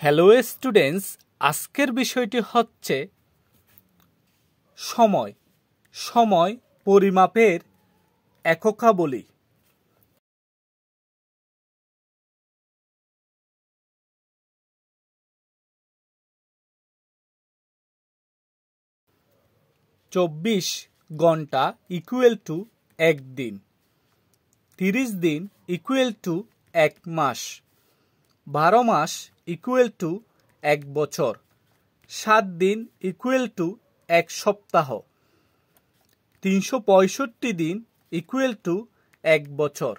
Hello students, আজকের বিষয়টি হচ্ছে সময়। সময় পরিমাপের এককাবলী। চব্বিশ ঘন্টা ইকুয়াল টু এক দিন, 30 দিন ইকুয়াল টু এক মাস, 12 মাস ইকুয়াল টু এক বছর, 7 দিন ইকুয়াল টু এক সপ্তাহ, 365 দিন ইকুয়াল টু এক বছর।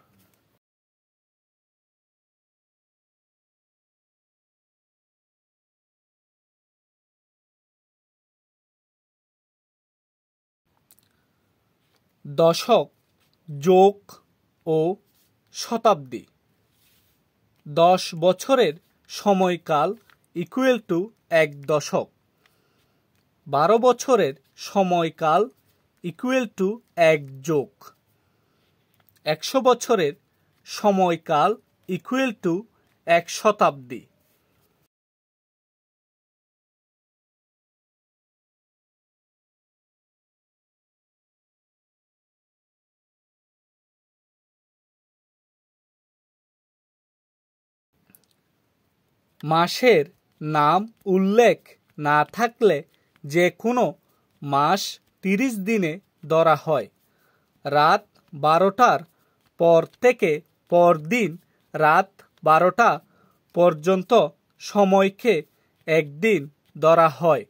দশক যোগ ও শতাব্দী। 10 বছরের সময়কাল ইকুয়াল টু এক দশক, 12 বছরের সময়কাল ইকুয়াল টু এক যোগ, 100 বছরের সময়কাল ইকুয়াল টু এক শতাব্দী। মাসের নাম উল্লেখ না থাকলে যে কোনো মাস 30 দিনে ধরা হয়। রাত 12টার পর থেকে পরদিন রাত 12টা পর্যন্ত সময়কে একদিন ধরা হয়।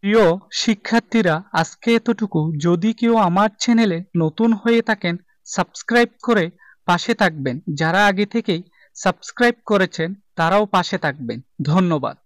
প্রিয় শিক্ষার্থীরা, আজকে এতটুকু। যদি কেউ আমার চ্যানেলে নতুন হয়ে থাকেন, সাবস্ক্রাইব করে পাশে থাকবেন। যারা আগে থেকেই সাবস্ক্রাইব করেছেন তারাও পাশে থাকবেন। ধন্যবাদ।